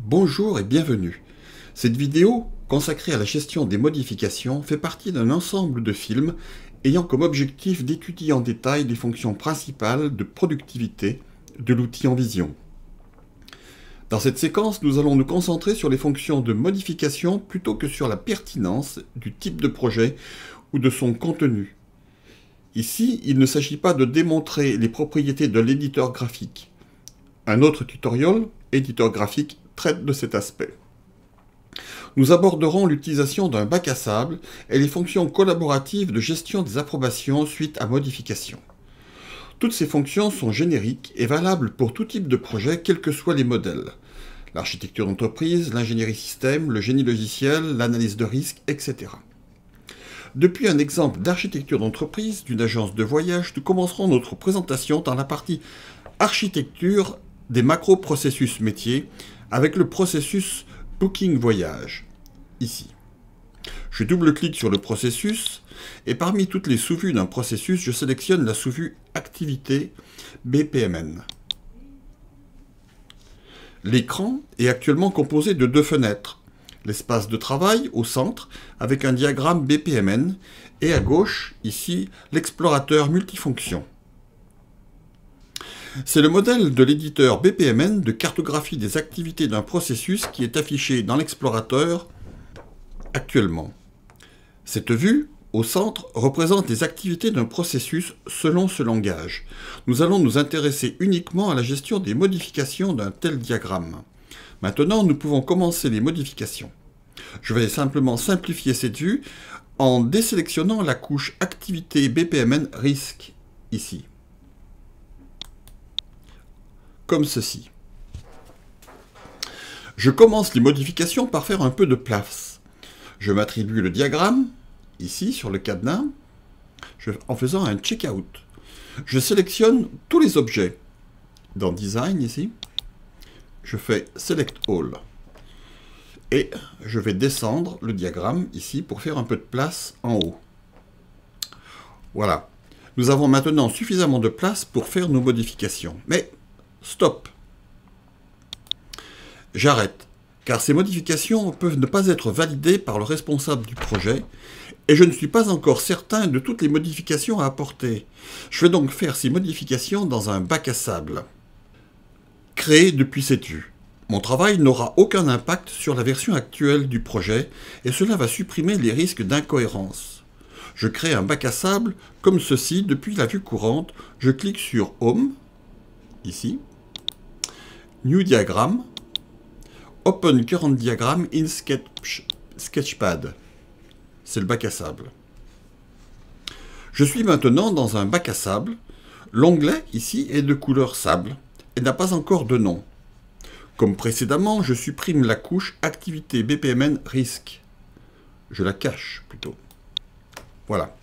Bonjour et bienvenue. Cette vidéo, consacrée à la gestion des modifications, fait partie d'un ensemble de films ayant comme objectif d'étudier en détail les fonctions principales de productivité de l'outil en vision. Dans cette séquence, nous allons nous concentrer sur les fonctions de modification plutôt que sur la pertinence du type de projet ou de son contenu. Ici, il ne s'agit pas de démontrer les propriétés de l'éditeur graphique. Un autre tutoriel, éditeur graphique, traite de cet aspect. Nous aborderons l'utilisation d'un bac à sable et les fonctions collaboratives de gestion des approbations suite à modification. Toutes ces fonctions sont génériques et valables pour tout type de projet, quels que soient les modèles. L'architecture d'entreprise, l'ingénierie système, le génie logiciel, l'analyse de risque, etc. Depuis un exemple d'architecture d'entreprise d'une agence de voyage, nous commencerons notre présentation dans la partie architecture des macro-processus métiers avec le processus Booking Voyage, ici. Je double-clique sur le processus et parmi toutes les sous-vues d'un processus, je sélectionne la sous-vue Activité BPMN. L'écran est actuellement composé de deux fenêtres. L'espace de travail au centre avec un diagramme BPMN et à gauche, ici, l'explorateur multifonction. C'est le modèle de l'éditeur BPMN de cartographie des activités d'un processus qui est affiché dans l'explorateur actuellement. Cette vue, au centre, représente les activités d'un processus selon ce langage. Nous allons nous intéresser uniquement à la gestion des modifications d'un tel diagramme. Maintenant, nous pouvons commencer les modifications. Je vais simplement simplifier cette vue en désélectionnant la couche Activité BPMN Risque, ici. Comme ceci. Je commence les modifications par faire un peu de place. Je m'attribue le diagramme, ici sur le cadenas, en faisant un check-out. Je sélectionne tous les objets. Dans Design, ici, je fais Select All. Et je vais descendre le diagramme, ici, pour faire un peu de place en haut. Voilà. Nous avons maintenant suffisamment de place pour faire nos modifications. Mais stop. J'arrête, car ces modifications peuvent ne pas être validées par le responsable du projet, et je ne suis pas encore certain de toutes les modifications à apporter. Je vais donc faire ces modifications dans un bac à sable, créé depuis cette vue. Mon travail n'aura aucun impact sur la version actuelle du projet, et cela va supprimer les risques d'incohérence. Je crée un bac à sable comme ceci depuis la vue courante. Je clique sur Home, ici, New Diagram, Open Current Diagram in Sketchpad. C'est le bac à sable. Je suis maintenant dans un bac à sable. L'onglet ici est de couleur sable et n'a pas encore de nom. Comme précédemment, je supprime la couche Activité BPMN Risque. Je la cache plutôt. Voilà.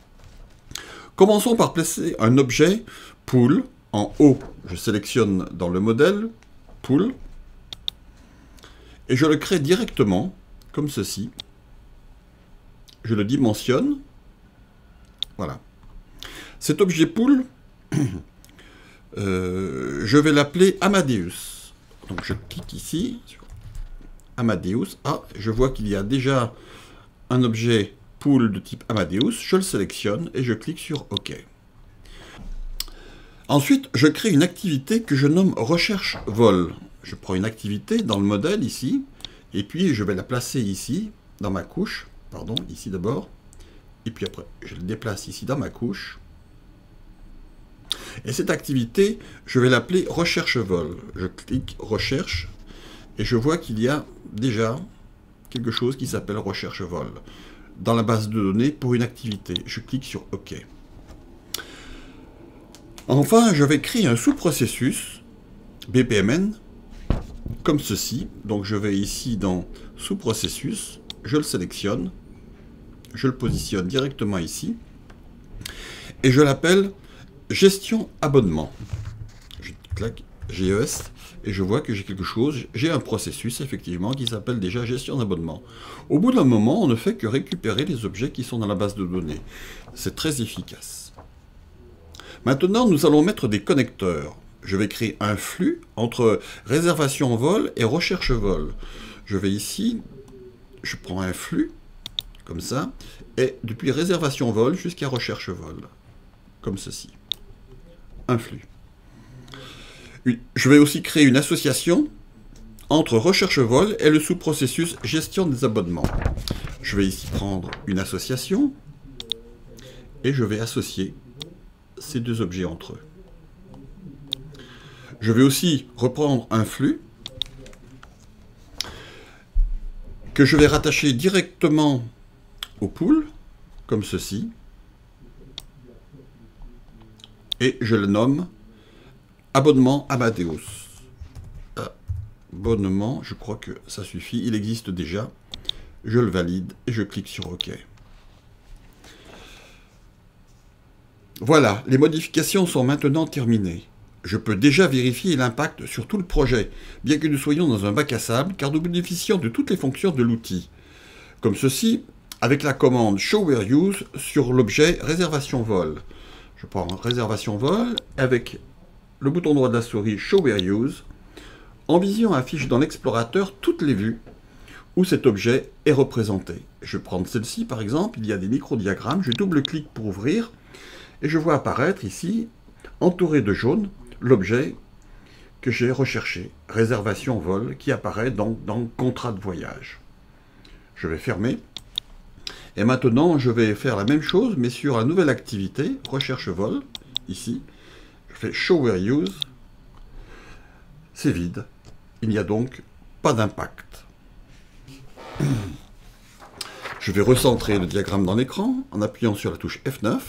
Commençons par placer un objet Pool en haut. Je sélectionne dans le modèle Pool et je le crée directement comme ceci. Je le dimensionne. Voilà. Cet objet Pool, je vais l'appeler Amadeus. Donc je clique ici sur Amadeus. Ah, je vois qu'il y a déjà un objet Pool de type Amadeus. Je le sélectionne et je clique sur OK. Ensuite, je crée une activité que je nomme Recherche Vol. Je prends une activité dans le modèle ici, et puis je vais la placer ici, dans ma couche. Pardon, ici d'abord. Et puis après, je le déplace ici dans ma couche. Et cette activité, je vais l'appeler Recherche Vol. Je clique Recherche, et je vois qu'il y a déjà quelque chose qui s'appelle Recherche Vol dans la base de données pour une activité. Je clique sur OK. Enfin, je vais créer un sous-processus BPMN comme ceci. Donc je vais ici dans sous-processus, je le sélectionne, je le positionne directement ici et je l'appelle gestion abonnement. Je claque GES et je vois que j'ai quelque chose, j'ai un processus effectivement qui s'appelle déjà gestion d'abonnement. Au bout d'un moment, on ne fait que récupérer les objets qui sont dans la base de données. C'est très efficace. Maintenant, nous allons mettre des connecteurs. je vais créer un flux entre réservation vol et recherche vol. Je vais ici, je prends un flux, comme ça, et depuis réservation vol jusqu'à recherche vol, comme ceci. Un flux. Je vais aussi créer une association entre recherche vol et le sous-processus gestion des abonnements. Je vais ici prendre une association et je vais associer ces deux objets entre eux. Je vais aussi reprendre un flux que je vais rattacher directement au pool, comme ceci, et je le nomme abonnement Amadeus. Abonnement, je crois que ça suffit, il existe déjà. Je le valide et je clique sur OK. Voilà, les modifications sont maintenant terminées. Je peux déjà vérifier l'impact sur tout le projet, bien que nous soyons dans un bac à sable, car nous bénéficions de toutes les fonctions de l'outil. Comme ceci, avec la commande Show Where Use sur l'objet réservation vol. Je prends réservation vol avec le bouton droit de la souris Show Where Use. En vision affiche dans l'explorateur toutes les vues où cet objet est représenté. Je vais prendre celle-ci par exemple, il y a des micro-diagrammes, je double-clique pour ouvrir et je vois apparaître ici, entouré de jaune, l'objet que j'ai recherché, réservation vol, qui apparaît donc dans contrat de voyage. Je vais fermer. Et maintenant, je vais faire la même chose, mais sur la nouvelle activité, recherche vol, ici. Je fais Show Where Use. C'est vide. Il n'y a donc pas d'impact. Je vais recentrer le diagramme dans l'écran en appuyant sur la touche F9,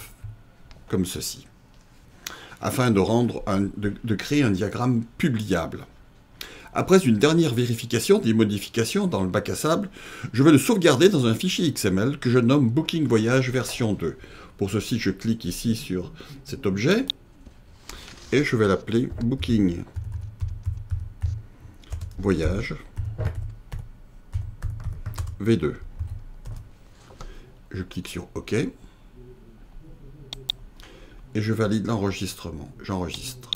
comme ceci, afin de créer un diagramme publiable. Après une dernière vérification des modifications dans le bac à sable, je vais le sauvegarder dans un fichier XML que je nomme Booking Voyage version 2. Pour ceci, je clique ici sur cet objet et je vais l'appeler Booking Voyage V2. Je clique sur OK et je valide l'enregistrement. J'enregistre.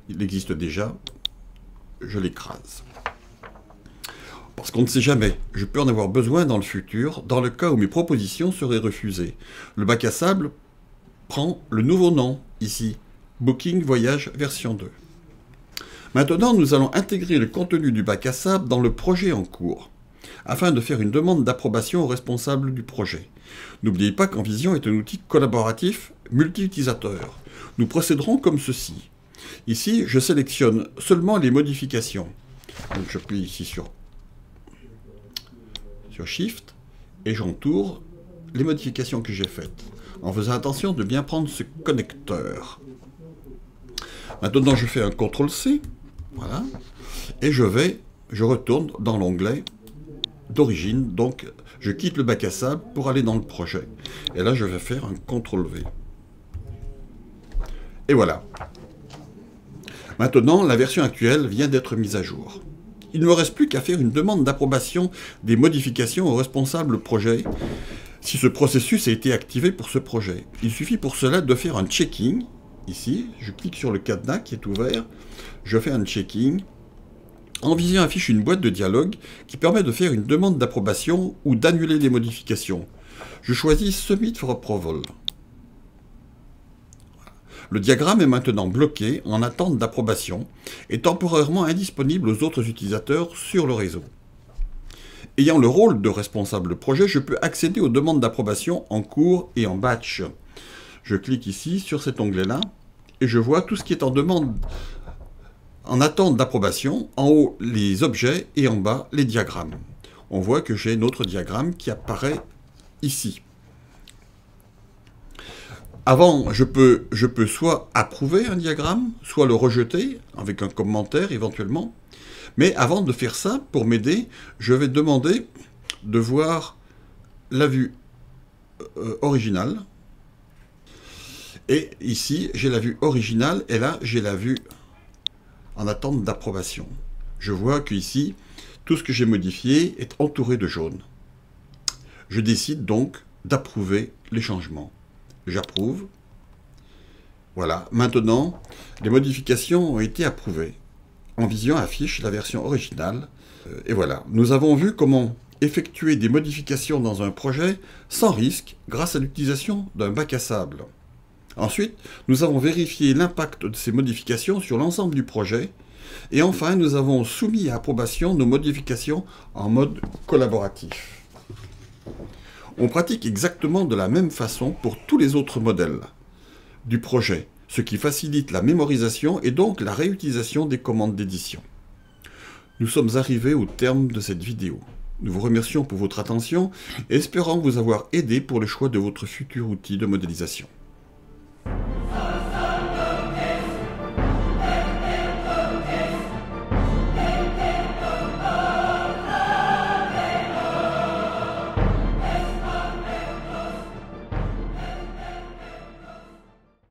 Il existe déjà. Je l'écrase. Parce qu'on ne sait jamais, je peux en avoir besoin dans le futur, dans le cas où mes propositions seraient refusées. Le bac à sable prend le nouveau nom, ici, Booking Voyage version 2. Maintenant, nous allons intégrer le contenu du bac à sable dans le projet en cours, afin de faire une demande d'approbation au responsable du projet. N'oubliez pas qu'Envision est un outil collaboratif multi-utilisateur. Nous procéderons comme ceci. Ici, je sélectionne seulement les modifications. Donc, j'appuie ici sur Shift et j'entoure les modifications que j'ai faites, en faisant attention de bien prendre ce connecteur. Maintenant, je fais un CTRL-C, voilà, et je retourne dans l'onglet d'origine, donc je quitte le bac à sable pour aller dans le projet. Et là, je vais faire un CTRL-V. Et voilà. Maintenant, la version actuelle vient d'être mise à jour. Il ne me reste plus qu'à faire une demande d'approbation des modifications au responsable projet si ce processus a été activé pour ce projet. Il suffit pour cela de faire un checking. Ici, je clique sur le cadenas qui est ouvert, je fais un checking. Envision affiche une boîte de dialogue qui permet de faire une demande d'approbation ou d'annuler des modifications. Je choisis Submit for Approval. Le diagramme est maintenant bloqué en attente d'approbation et temporairement indisponible aux autres utilisateurs sur le réseau. Ayant le rôle de responsable projet, je peux accéder aux demandes d'approbation en cours et en batch. Je clique ici sur cet onglet-là et je vois tout ce qui est en demande, en attente d'approbation, en haut les objets et en bas les diagrammes. On voit que j'ai notre diagramme qui apparaît ici. Avant, je peux soit approuver un diagramme, soit le rejeter, avec un commentaire éventuellement. Mais avant de faire ça, pour m'aider, je vais demander de voir la vue originale. Et ici, j'ai la vue originale, et là, j'ai la vue en attente d'approbation. Je vois qu'ici, tout ce que j'ai modifié est entouré de jaune. Je décide donc d'approuver les changements. J'approuve. Voilà, maintenant, les modifications ont été approuvées. Envision affiche la version originale. Et voilà, nous avons vu comment effectuer des modifications dans un projet sans risque grâce à l'utilisation d'un bac à sable. Ensuite, nous avons vérifié l'impact de ces modifications sur l'ensemble du projet. Et enfin, nous avons soumis à approbation nos modifications en mode collaboratif. On pratique exactement de la même façon pour tous les autres modèles du projet, ce qui facilite la mémorisation et donc la réutilisation des commandes d'édition. Nous sommes arrivés au terme de cette vidéo. Nous vous remercions pour votre attention et espérons vous avoir aidé pour le choix de votre futur outil de modélisation.